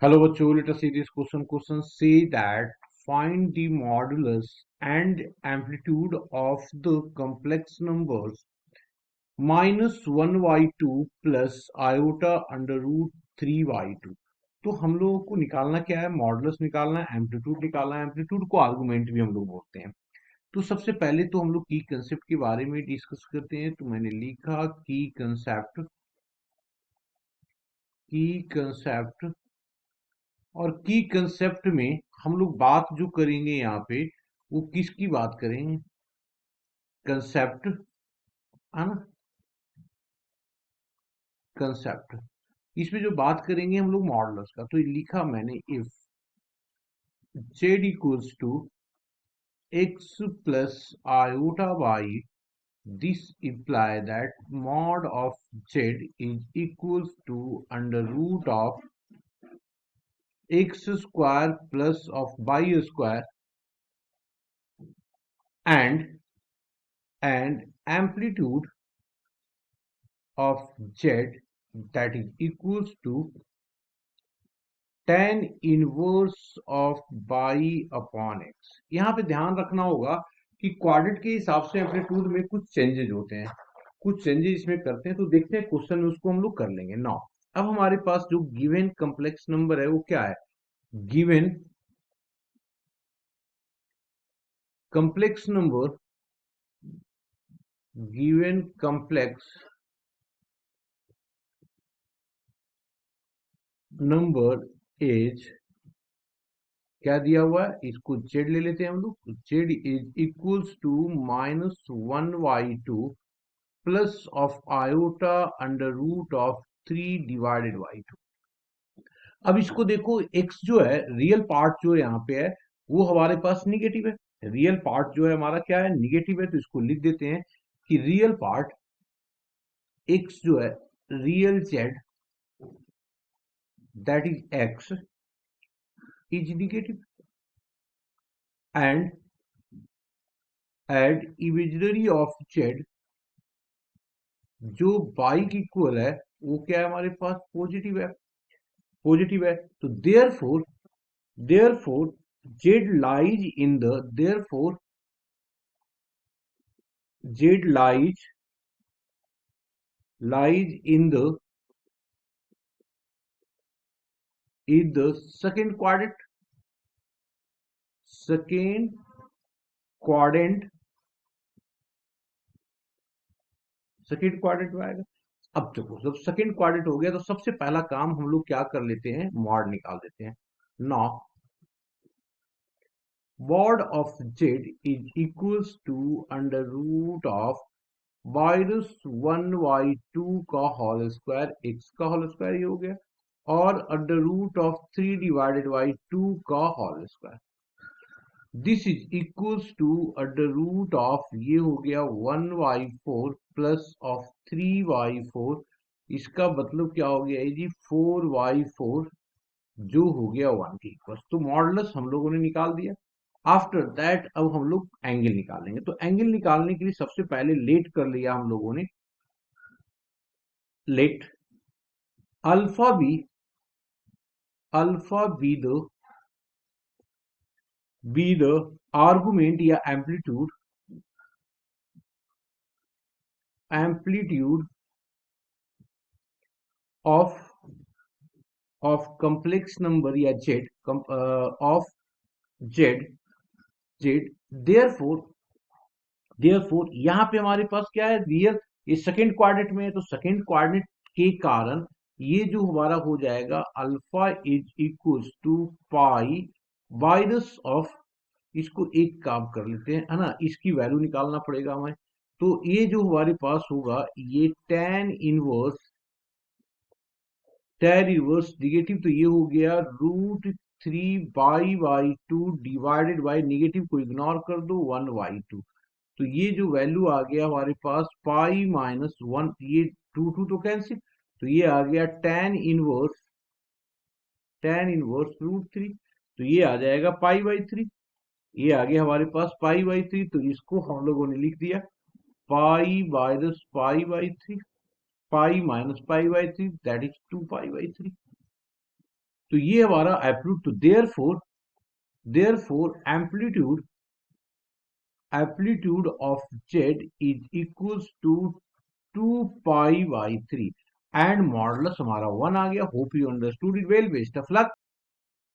Hello बच्चों, let us see this question. Question say that find the modulus and amplitude of the complex numbers minus 1/2 plus iota under root 3/2. तो हम लोगों को निकालना क्या है? मॉडुलस निकालना है, एम्पलीट्यूड निकालना है। एम्पलीट्यूड को आर्गुमेंट भी हम लोग बोलते हैं। तो सबसे पहले तो हम लोग की कंसेप्ट के बारे में डिस्कस करते हैं। तो मैंने लिखा की कंसेप्ट और की कंसेप्ट में हम लोग बात जो करेंगे यहाँ पे वो किसकी बात करेंगे? कंसेप्ट, है ना? कंसेप्ट इसमें जो बात करेंगे हम लोग मॉडुलस का। तो ये लिखा मैंने if z equals to x plus iota by this imply that mod of z is equals to under root of x square plus of y square and amplitude of z that is equals to tan inverse of by upon x. यहाँ पे ध्यान रखना होगा कि quadrat के हिसाब से amplitude में कुछ चेंजेज होते हैं, कुछ चेंजेस इसमें करते हैं। तो देखते हैं क्वेश्चन में उसको हम लोग कर लेंगे। नाउ अब हमारे पास जो गिवन कम्प्लेक्स नंबर है वो क्या है? Given complex number, given complex number is क्या दिया हुआ है? इसको z ले लेते हैं हम लोग। z is equals to -1/2 plus of iota under root of 3/2। अब इसको देखो, x जो है, रियल पार्ट जो यहाँ पे है वो हमारे पास निगेटिव है। रियल पार्ट जो है हमारा क्या है? निगेटिव है। तो इसको लिख देते हैं कि रियल पार्ट x जो है, real z that is x is negative and add imaginary of z जो y की इक्वल है वो क्या है हमारे पास? पॉजिटिव है। पॉजिटिव है तो therefore z lies in the therefore z lies in the second quadrant second quadrant में आएगा। अब देखो, जब सेकेंड क्वाड्रेंट हो गया तो सबसे पहला काम हम लोग क्या कर लेते हैं? मॉड निकाल देते हैं। Now mod of z is equals to under root of -1/2 का होल स्क्वायर, x का होल स्क्वायर ये हो गया, और अंडर रूट ऑफ 3/2 का whole square. This is equals to under root of ये हो गया 1/4 प्लस ऑफ 3/4। इसका मतलब क्या हो गया जी? 4/4 जो हो गया 1 के इक्वल। तो मॉडुलस हम लोगों ने निकाल दिया। आफ्टर दैट अब हम लोग एंगल निकालेंगे। तो एंगल निकालने के लिए सबसे पहले लेट कर लिया हम लोगों ने। Let alpha be the argument या एम्पलीट्यूड ऑफ कम्प्लेक्स नंबर या जेड ऑफ जेड देयरफॉर यहाँ पे हमारे पास क्या है? रियल, ये सेकेंड क्वाड्रेंट में है तो सेकेंड क्वाड्रेंट के कारण ये जो हमारा हो जाएगा alpha is equals to pi वाइरस ऑफ, इसको एक काम कर लेते हैं, है ना? इसकी वैल्यू निकालना पड़ेगा हमें। तो ये जो हमारे पास होगा ये tan इनवर्स निगेटिव, तो ये हो गया √3 डिवाइडेड बाई निगेटिव को इग्नोर कर दो 1/2। तो ये जो वैल्यू आ गया हमारे पास पाई -1, ये 2 तो कैंसिल, तो ये आ गया tan इनवर्स √3। तो ये आ जाएगा पाई/3। ये आ गया हमारे पास पाई/3। तो इसको हम लोगों ने लिख दिया पाई माइनस पाई/3 दैट इज 2 पाई/3। तो ये हमारा एप्लीट्यूड, तो therefore amplitude of z is equals to 2 pi by 3 and modulus हमारा 1 आ गया. Hope you understood it well. Best of luck.